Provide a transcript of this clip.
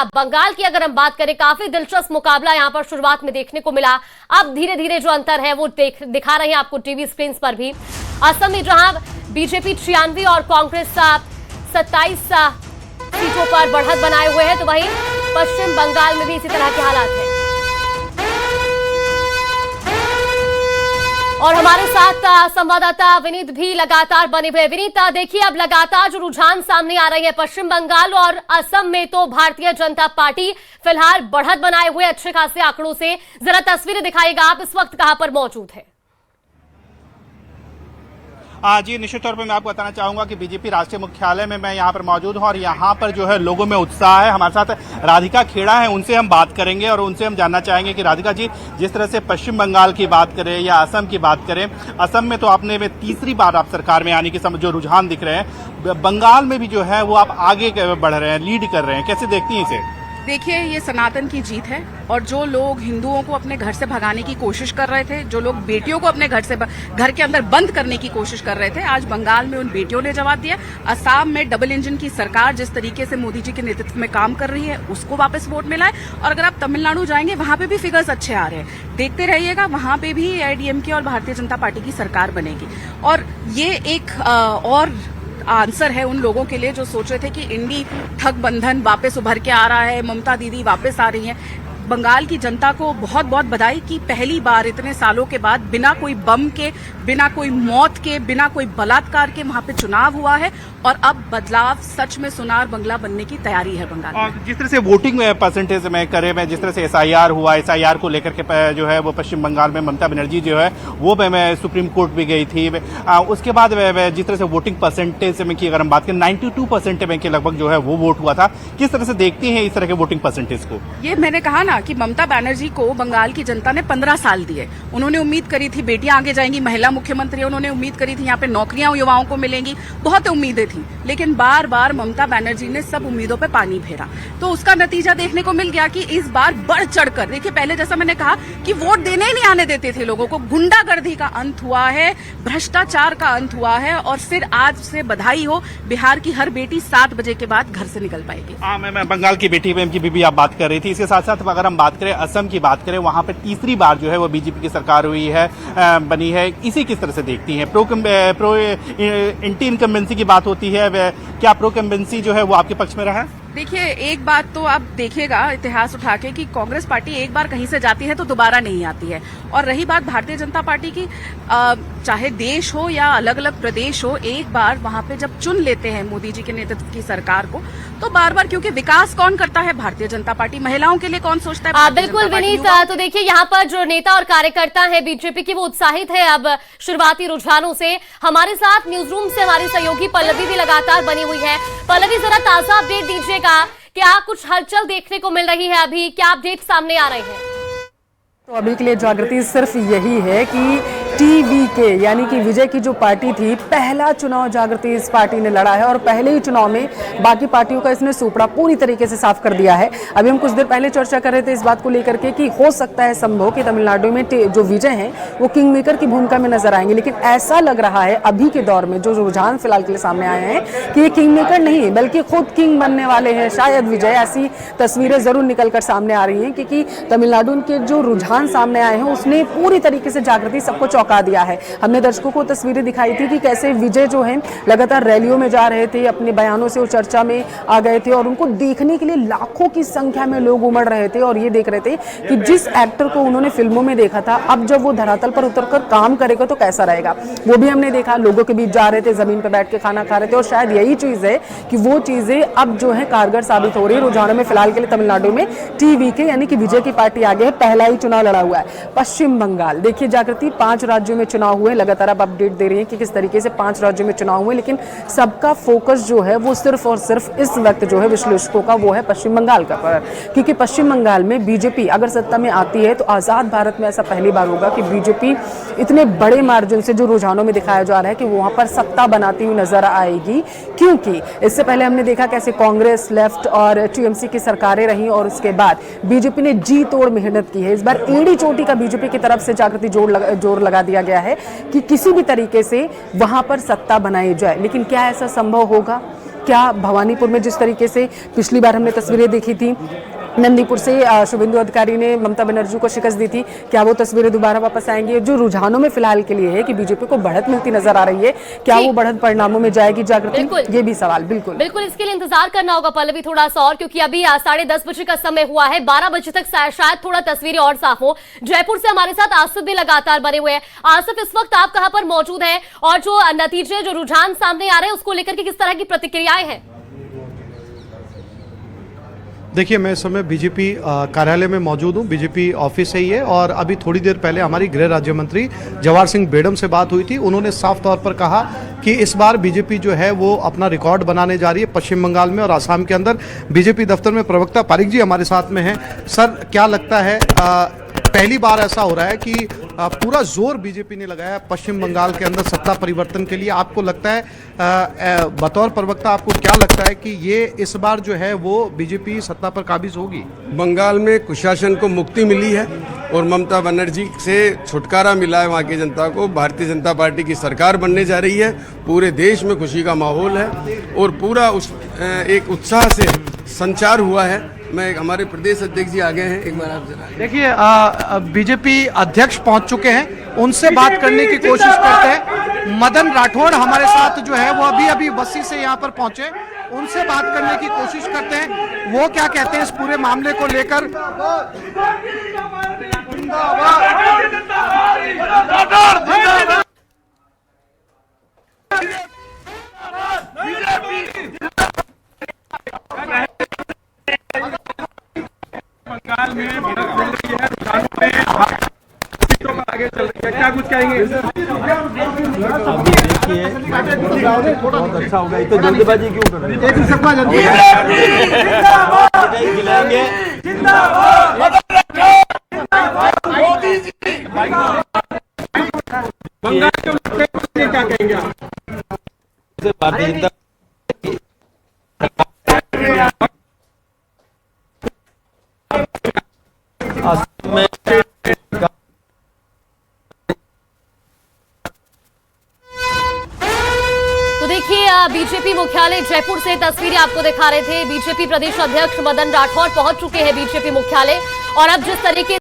बंगाल की अगर हम बात करें, काफी दिलचस्प मुकाबला यहां पर शुरुआत में देखने को मिला। अब धीरे धीरे जो अंतर है वो दिखा रहे हैं आपको टीवी स्क्रीन पर भी। असम में जहां बीजेपी 96 और कांग्रेस 27 सीटों पर बढ़त बनाए हुए हैं, तो वहीं पश्चिम बंगाल में भी इसी तरह के हालात हैं। और हमारे साथ संवाददाता विनीत भी लगातार बने हुए। विनीत, देखिए अब लगातार जो रुझान सामने आ रहे हैं पश्चिम बंगाल और असम में, तो भारतीय जनता पार्टी फिलहाल बढ़त बनाए हुए अच्छे खासे आंकड़ों से। जरा तस्वीरें दिखाइएगा, आप इस वक्त कहां पर मौजूद है? जी, निश्चित तौर पर मैं आपको बताना चाहूंगा कि बीजेपी राष्ट्रीय मुख्यालय में मैं यहाँ पर मौजूद हूँ और यहाँ पर जो है लोगों में उत्साह है। हमारे साथ राधिका खेड़ा है, उनसे हम बात करेंगे और उनसे हम जानना चाहेंगे कि राधिका जी, जिस तरह से पश्चिम बंगाल की बात करें या असम की बात करें, असम में तो आपने तीसरी बार आप सरकार में आने के जो रुझान दिख रहे हैं, बंगाल में भी जो है वो आप आगे बढ़ रहे हैं, लीड कर रहे हैं, कैसे देखती हैं इसे? देखिए, ये सनातन की जीत है और जो लोग हिंदुओं को अपने घर से भगाने की कोशिश कर रहे थे, जो लोग बेटियों को अपने घर के अंदर बंद करने की कोशिश कर रहे थे, आज बंगाल में उन बेटियों ने जवाब दिया। असम में डबल इंजन की सरकार जिस तरीके से मोदी जी के नेतृत्व में काम कर रही है, उसको वापस वोट मिला है। और अगर आप तमिलनाडु जाएंगे, वहां पे भी फिगर्स अच्छे आ रहे हैं, देखते रहिएगा, वहां पे भी एआईएडीएमके और भारतीय जनता पार्टी की सरकार बनेगी। और ये एक और आंसर है उन लोगों के लिए जो सोच रहे थे कि इंडी ठग बंधन वापस उभर के आ रहा है, ममता दीदी वापस आ रही हैं। बंगाल की जनता को बहुत बहुत बधाई कि पहली बार इतने सालों के बाद बिना कोई बम के, बिना कोई मौत के, बिना कोई बलात्कार के वहां पे चुनाव हुआ है और अब बदलाव सच में सोनार बंगला बनने की तैयारी है बंगाल में। जिस तरह से वोटिंग परसेंटेज में करें, मैं जिस तरह से एसआईआर हुआ, एसआईआर को लेकर के जो है वो पश्चिम बंगाल में ममता बनर्जी जो है वो मैं सुप्रीम कोर्ट भी गई थी। उसके बाद जिस तरह से वोटिंग परसेंटेज में की अगर हम बात करें, 92% में के लगभग जो है वो वोट हुआ था। किस तरह से देखती हैं इस तरह के वोटिंग परसेंटेज को? ये मैंने कहा ना कि ममता बनर्जी को बंगाल की जनता ने 15 साल दिए। उन्होंने उम्मीद करी थी बेटियां आगे जाएंगी, महिला मुख्यमंत्री, उन्होंने उम्मीद करी थी यहाँ पे नौकरियां युवाओं को मिलेंगी, बहुत उम्मीदें थी। लेकिन बार बार ममता बनर्जी ने सब उम्मीदों पे पानी फेरा, तो उसका नतीजा देखने को मिल गया कि इस बार बढ़ चढ़कर, देखिए पहले जैसा मैंने कहा कि वोट देने ही नहीं आने देते थे लोगों को, गुंडागर्दी का अंत हुआ है, भ्रष्टाचार का अंत हुआ है। और फिर आज से बधाई हो, बिहार की हर बेटी 7 बजे के बाद घर से निकल पाएगी। मैं बंगाल की बेटी की भी आप बात कर रही थी। इसके साथ साथ अगर हम बात करें असम की बात करें, वहां पर तीसरी बार जो है वो बीजेपी की सरकार हुई है, बनी है। इसी किस तरह से देखती हैं? प्रो एंटी इनकम्बेंसी की बात होती है, क्या प्रो इनकम्बेंसी जो है वो आपके पक्ष में रहा है? देखिए, एक बात तो आप देखिएगा इतिहास उठा के कि कांग्रेस पार्टी एक बार कहीं से जाती है तो दोबारा नहीं आती है। और रही बात भारतीय जनता पार्टी की, चाहे देश हो या अलग अलग प्रदेश हो, एक बार वहां पे जब चुन लेते हैं मोदी जी के नेतृत्व की सरकार को, तो बार बार, क्योंकि विकास कौन करता है? भारतीय जनता पार्टी। महिलाओं के लिए कौन सोचता है? बिल्कुल विनीत, तो देखिए यहाँ पर जो नेता और कार्यकर्ता है बीजेपी की, वो उत्साहित है अब शुरुआती रुझानों से। हमारे साथ न्यूज रूम से हमारी सहयोगी पल्लवी भी लगातार बनी हुई है। पल्लवी, जरा ताजा अपडेट दीजिएगा, क्या कुछ हलचल देखने को मिल रही है अभी, क्या अपडेट सामने आ रहे हैं? तो अभी के लिए जागृति सिर्फ यही है कि टीवीके यानी कि विजय की जो पार्टी थी, पहला चुनाव जागृति इस पार्टी ने लड़ा है और पहले ही चुनाव में बाकी पार्टियों का इसने सूपड़ा पूरी तरीके से साफ कर दिया है। अभी हम कुछ देर पहले चर्चा कर रहे थे इस बात को लेकर के कि हो सकता है संभव कि तमिलनाडु में जो विजय हैं वो किंग मेकर की भूमिका में नजर आएंगे, लेकिन ऐसा लग रहा है अभी के दौर में जो रुझान फिलहाल के लिए सामने आए हैं कि ये किंग मेकर नहीं बल्कि खुद किंग बनने वाले हैं, शायद विजय। ऐसी तस्वीरें जरूर निकल कर सामने आ रही हैं क्योंकि तमिलनाडु के जो रुझान सामने आए हैं उसने पूरी तरीके से जागृति सबको चौंका दिया है। हमने दर्शकों को तस्वीरें दिखाई थी कि कैसे विजय जो है लगातार रैलियों में जा रहे थे, अपने बयानों से वो चर्चा में आ गए थे और उनको देखने के लिए लाखों की संख्या में लोग उमड़ रहे थे और ये देख रहे थे कि जिस एक्टर को उन्होंने फिल्मों में देखा था, अब जब वो धरातल पर उतरकर काम करेगा तो कैसा रहेगा। वो भी हमने देखा, लोगों के बीच जा रहे थे, जमीन पर बैठ के खाना खा रहे थे और शायद यही चीज है कि वो चीजें अब जो है कारगर साबित हो रही है। रुझानों में फिलहाल के लिए तमिलनाडु में टीवीके यानी कि विजय की पार्टी आगे है, पहला ही चुनाव लड़ा हुआ है। पश्चिम बंगाल, देखिए जागृति, 5 राज्यों में चुनाव हुए, लगातार अब अपडेट दे रही है कि किस तरीके से 5 राज्यों में चुनाव हुए, लेकिन सबका फोकस जो है वो सिर्फ और सिर्फ इस वक्त जो है विश्लेषकों का वो है पश्चिम बंगाल का पर, क्योंकि पश्चिम बंगाल में बीजेपी अगर सत्ता में आती है तो आजाद भारत में ऐसा पहली बार होगा कि बीजेपी इतने बड़े मार्जिन से जो रुझानों में दिखाया जा रहा है कि वहां पर सत्ता बनाती हुई नजर आएगी। क्योंकि इससे पहले हमने देखा कैसे कांग्रेस, लेफ्ट और टीएमसी की सरकारें रही और उसके बाद बीजेपी ने जी तोड़ मेहनत की है। इस बार एड़ी चोटी का बीजेपी की तरफ से जागृति जोर लगा दिया गया है कि किसी भी तरीके से वहां पर सत्ता बनाई जाए, लेकिन क्या ऐसा संभव होगा? क्या भवानीपुर में जिस तरीके से पिछली बार हमने तस्वीरें देखी थी, नंदीपुर से शुभेंदु अधिकारी ने ममता बनर्जी को शिकस्त दी थी, क्या वो तस्वीरें दोबारा वापस आएंगी? जो रुझानों में फिलहाल के लिए है कि बीजेपी को बढ़त मिलती नजर आ रही है, क्या वो बढ़त परिणामों में जाएगी जागृति? ये भी सवाल बिल्कुल इसके लिए इंतजार करना होगा पल्लवी थोड़ा सा और, क्योंकि अभी 10:30 बजे का समय हुआ है। 12 बजे तक शायद थोड़ा तस्वीरें और साफ हो। जयपुर से हमारे साथ आसिफ भी लगातार बने हुए हैं। आसिफ, इस वक्त आप कहां पर मौजूद हैं और जो नतीजे, जो रुझान सामने आ रहे हैं, उसको लेकर के किस तरह की प्रतिक्रियाएं हैं? देखिए, मैं इस समय बीजेपी कार्यालय में मौजूद हूँ। बीजेपी ऑफिस है ये, और अभी थोड़ी देर पहले हमारी गृह राज्य मंत्री जवाहर सिंह बेडम से बात हुई थी। उन्होंने साफ तौर पर कहा कि इस बार बीजेपी जो है वो अपना रिकॉर्ड बनाने जा रही है पश्चिम बंगाल में और आसाम के अंदर। बीजेपी दफ्तर में प्रवक्ता पारिक जी हमारे साथ में हैं। सर, क्या लगता है, पहली बार ऐसा हो रहा है कि पूरा जोर बीजेपी ने लगाया पश्चिम बंगाल के अंदर सत्ता परिवर्तन के लिए? आपको लगता है, बतौर प्रवक्ता आपको क्या लगता है कि ये इस बार जो है वो बीजेपी सत्ता पर काबिज होगी? बंगाल में कुशासन को मुक्ति मिली है और ममता बनर्जी से छुटकारा मिला है। वहाँ की जनता को भारतीय जनता पार्टी की सरकार बनने जा रही है। पूरे देश में खुशी का माहौल है और पूरा एक उत्साह से संचार हुआ है। मैं, हमारे प्रदेश अध्यक्ष जी आ गए हैं, एक बार आप जरा देखिए, बीजेपी अध्यक्ष पहुंच चुके हैं, उनसे बात करने की कोशिश करते हैं। मदन राठौड़ हमारे साथ जो है वो अभी बस्सी से यहाँ पर पहुंचे, उनसे बात करने की कोशिश करते हैं। वो क्या कहते हैं इस पूरे मामले को लेकर? बंगाल में बढ़त मिल रही है, रुझानों में सीटों का आगे चल रही है, क्या कुछ कहेंगे? अभी देखिए, बहुत अच्छा होगा। इतना जल्दबाजी क्यों कर रहे हैं? खिलाएंगे। बंगाल के मुद्दे पर क्या कहेंगे आप? भारतीय जनता में तो देखिए, बीजेपी मुख्यालय जयपुर से तस्वीरें आपको दिखा रहे थे। बीजेपी प्रदेश अध्यक्ष मदन राठौड़ पहुंच चुके हैं बीजेपी मुख्यालय, और अब जिस तरीके